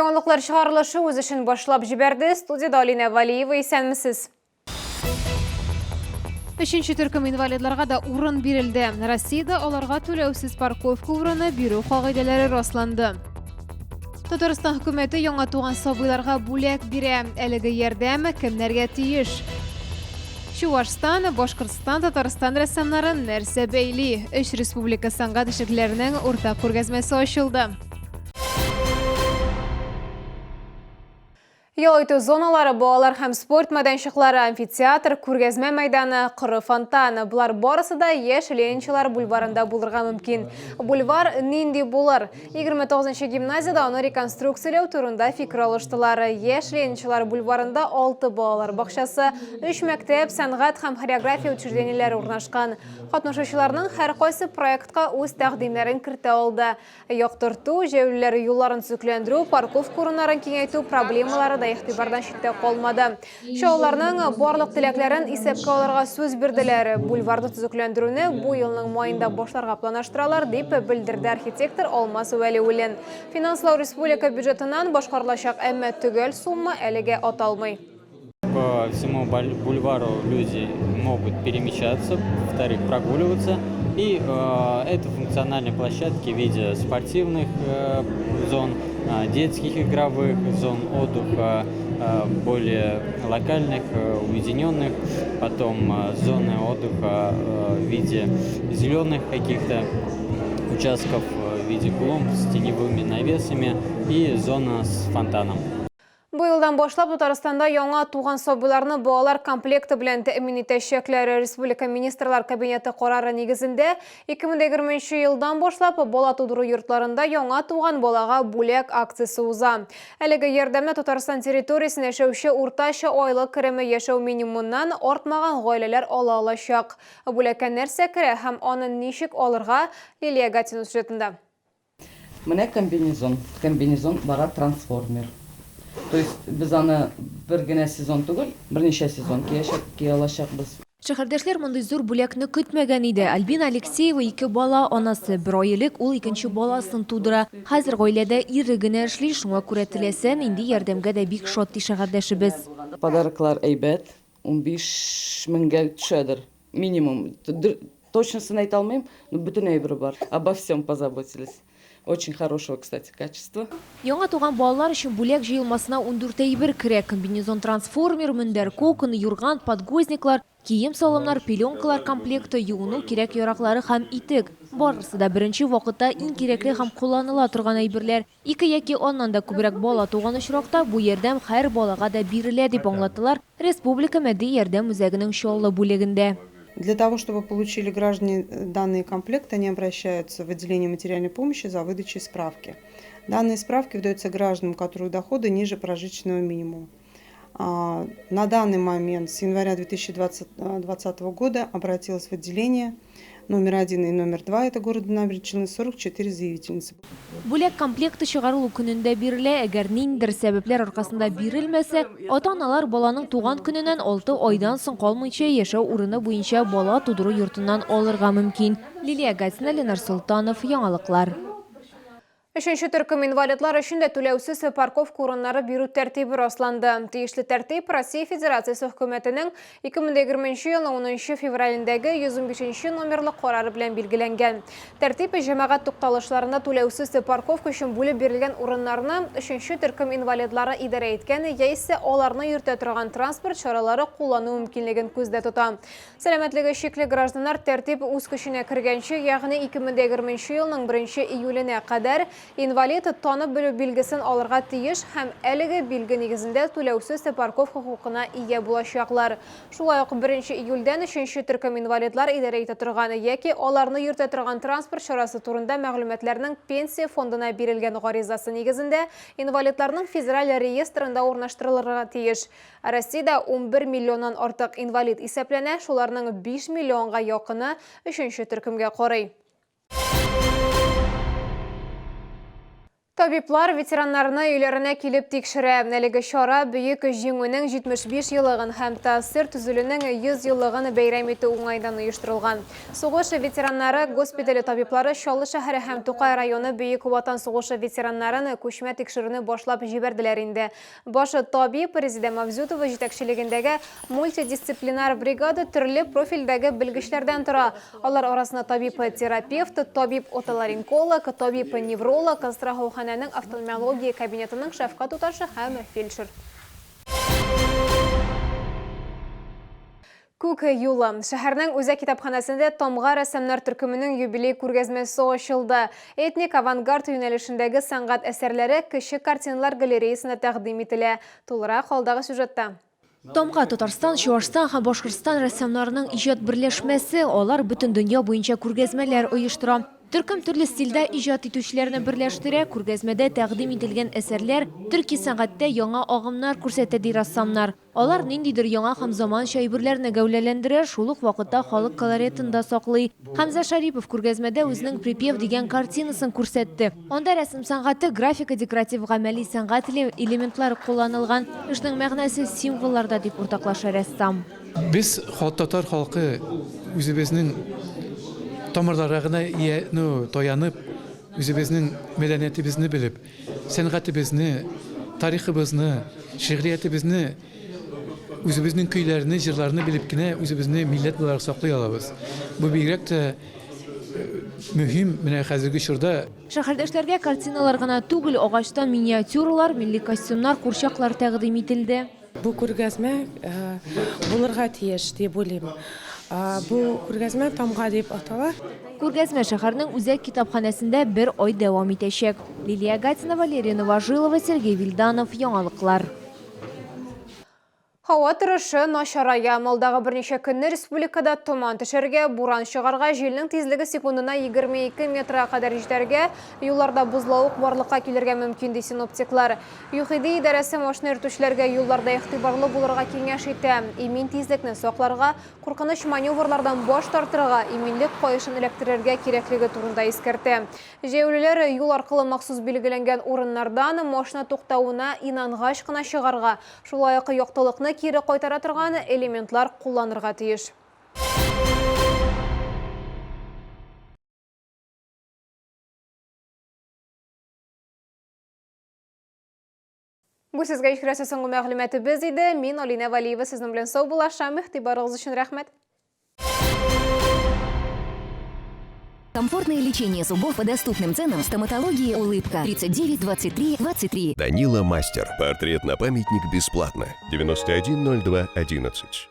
Яңалыклар чыгарылышы үз эшен башлап җибәрде. Студияда Алина Валиева, исәнмесез? 3-нче төркем инвалидларга да урын бирелде. Россиядә аларга түләүсез парковка урыны бирү кагыйдәләре расланды. Татарстан хөкүмәте яңа туган сабыйларга бүләк бирә. Әлеге ярдәм кемнәргә тиеш? Чувашстан, Башкортстан, Татарстан рәссамнарын нәрсә бәйли? 3 республика сәнгать эшлекләренең уртак күргәзмәсе ачылды. Ял итү зоналары, балалар һәм спорт мәйданчыклары, амфитеатр, күргәзмә мәйданы, кыры фонтаны. Булар барысы да яшь Ленинчылар бульварында булырга мөмкин. Бульвар нинди булыр? 29-нчы гимназияда аны реконструкцияләү турында фикер алыштылар. Яшь Ленинчылар бульварында 6 балалар бакчасы, 3 мәктәп, сәнгать һәм хореография учреждениеләре урнашкан. Катнашучыларның һәр кайсы проектка үз тәкъдимнәрен кертә алды. Яктырту, җәүләр юлларын төзекләндерү, парковка урыннарын киңәйтү проблемалары да игътибардан читтә калмады. Шауларның барлык теләкләрен исәпкә алырга сүз бирделәр. Бульварны төзекләндерүне бу елның маенда башларга планлаштыралар, дип белдерде архитектор Алмаз Вәлиуллин. Финанслау республика бюджетыннан башкарылачак, әмма төгәл сумма әлегә аталмый. По всему бульвару люди могут перемещаться, во-вторых, прогуливаться. И это функциональные площадки в виде спортивных зон, детских игровых зон отдыха, более локальных, уединенных, потом зоны отдыха в виде зеленых каких-то участков, в виде клумб с теневыми навесами и зона с фонтаном. Бу елдан башлап Татарстанда яңа туган сабыйларны балалар комплекты белән тәэмин итәчәкләр. Республика министрлар кабинеты карары нигезендә 2020 елдан башлап бала тудыру йортларында яңа туган балага бүләк акциясе уза. Әлеге ярдәмне Татарстан территориясендә яшәүче уртача айлык кереме яшәү минимумыннан артмаган гаиләләр ала алачак. Бүләккә нәрсә керә һәм аны ничек алырга? Лилия Гатина сюжетында. Менә комбинезон бара трансформер. То есть без аны бер генә сезон түгел, берничә сезон ки алачакбыз. Шәһәрдәшләр мондый зур бүләкне көтмәгән иде. Альбина Алексеева 2 бала анасы, бер ай элек ул икенче баласын тудыра. Хәзер гаиләдә ире генә эшли, шуңа күрә теләсәм, инде ярдәмгә дә бик шат ди шәһәрдәшебез. Подароклар әйбәт, 15 меңгә төшәдер. Минимум. Точносын әйтә алмыйм, но бөтен әйбер бар. Обо всем позаботились. Очень хорошего, кстати, качества. Яңа туган балалар өчен бүләк җыелмасына 14 әйбер керә. Комбинезон трансформер, мендәр кокон, юрган, подгузниклар, кием салымнар, пеленкалар комплекты, юыну кирәк яраклары һәм итек. Барысы да беренче вакытта иң кирәкле һәм кулланыла торган әйберләр. 2 яки аннан да күбрәк бала туган очракта бу ярдәм һәр балага да бирелә дип аңлаттылар Республика мәдди ярдәм үзәгенең Чаллы бүлегендә. Для того, чтобы получили граждане данный комплект, они обращаются в отделение материальной помощи за выдачей справки. Данные справки выдаются гражданам, у которых доходы ниже прожиточного минимума. На данный момент с января 2020 года обратилась в отделение номер 1 и номер 2, это город Набережные Челны, 44 заявительницы. Бүләк комплекты чыгарылу көнендә бирелә, әгәр ниндидер сәбәпләр аркасында бирелмәсә, ата-аналар баланың туган көненнән 6 айдан соң калмыйча яшәү урыны буенча бала тудыру йортыннан алырга мөмкин. Лилия Гатина, Ленар Солтанов, Яңалыклар. 3-нче төркем инвалидлар өчен дә түләүсез парковка урыннары бирү тәртибе расланды. Тиешле тәртип Россия Федерациясе хөкүмәтенең 2020 елның 10 февралендәге 115 номерлы карары белән билгеләнгән. Тәртип җәмәгать тукталышларында түләүсез парковка өчен бүлеп бирелгән урыннарны 3-нче төркем инвалидлары идарә иткән яисә аларны йөртә торган транспорт чаралары куллану мөмкинлеген күздә тота. Сәламәтлеге шикле гражданнар тәртип үз көченә кергәнче, ягъни 2020 елның 1 июленә кадәр инвалид танып белү билгесен алырга тиеш һәм әлеге билге нигезендә түләүсез парковка хукукына ия булачаклар. Шулай ук 1 июльдән 3-нче төркем инвалидлар идарә итә торган яки аларны йөртә торган транспорт чарасы турында мәгълүматларның пенсия фондына бирелгән гаризасы нигезендә инвалидларның федераль реестрында урнаштырылырга тиеш. Россиядә 11 миллионнан артык инвалид исәпләнә, шуларның 5 миллионга якыны 3-нче төркемгә карый. Табиблар ветераннарны үйлеріне келіп текшірі. Әлігі шара бүйік жеңінің 75 елігін һәм тасыр түзілінің 100 елігін бәйрәм ету оңайдан ұйыштырылған. Соғышы ветераннары госпиталі табиблары Шалы шәһәрі һәм Тоқай районы бүйік ватан соғышы ветераннарын көшмә текшіріні башлап жіберділер инде. Башы табиб Президент Мавзютова жетекшілігіндегі мультидисциплинар бригада түрлі профильдегі білгішлерден тұра. Алар арасында табиб-терапевт, табиб-отоларинколог, табиб-невролог, страховхананың офтальмология кабинетінің шәфқат уташы һәм фельдшер. Күк юлы. Шәһәрнең үзәк китапханасында Томға рәсемнәр төркеменең юбилей күргәзмәсе ачылды. Этник авангард юнәлешендәге сәнгать әсәрләре кече картиналар галереясында тәкъдим ителә. Тулырак алдагы сюжетта. Томға Татарстан, Чуашстан һәм Башкортстан рәссамнарының иҗат берләшмәсе, алар бөтен дөнья буенча күргәзмәләр оештыра. Төркем төрле стильдә иҗат итүчеләрне берләштерә, күргәзмәдә тәкъдим ителгән әсәрләр төрки сәнгатьтә яңа агымнар күрсәтә ди рассамнар. Алар ниндидер яңа һәм заманча әйберләрне гәүләләндерә, шул ук вакытта халык колоритын да саклый. Хәмзә Шарипов күргәзмәдә үзенең «Припев» дигән картинасын күрсәтте. Анда рәсем сәнгате, графика, декоратив гамәли сәнгать элементлары кулланылган. Эшнең мәгънәсе символларда дип уртаклаша рәссам. Biz Татар халкы үзебезнең тамырларына таянып, үзебезнең мәдәниятебезне белеп, сәнгатебезне, тарихыбызны, шигъриятебезне, үзебезнең көйләрне, җырларны белеп кенә үзебезне милләт буларак саклый алабыз. Бу бигрәк тә мөһим менә хәзерге чорда. Шәһәрдәшләргә картиналар гына түгел, агачтан миниатюралар, милли костюмнар, курчаклар тәкъдим ителде. Бу күргәзмә булырга тиеш дип уйлыйм. Бу күргәзмә Томға дип атала. Күргәзмә шәһәрнең үзәк китапханәсендә 1 ай дәвам итәчәк. Лилия Гатина, Валерия Новожилова, Сергей Вильданов, Яңалыклар. Һава торышы начарая. Малдагы берничә көнне республикада томан төшәргә, буран чыгарга, җилнең тизлеге секундына 22 метрга кадәр җитәргә, юлларда бузлавык барлыкка килергә мөмкин ди синоптиклар. ЮХИДИ идарәсе машина йөртүчеләргә юлларда игътибарлы булырга киңәш итә. Имин тизлекне сакларга, куркыныч маневрлардан баш тартырга, иминлек кайышын эләктерергә кирәклеге турында искәртә. Җәяүлеләр юл аркылы махсус билгеләнгән урыннардан машина туктауына инангач кына чыгарга, шулай ук яктылыкны кире кайтара торган элементлар кулланырга тиеш. Бу сезгә ишкерәсе соңгы мәгълүматыбыз иде. Мин Алина Валиева сезнең белән сау булашам. Игътибарыгыз өчен рәхмәт. Комфортное лечение зубов по доступным ценам. Стоматология «Улыбка». 39 23 23. Данила Мастер. Портрет на памятник бесплатно. 91 02 11.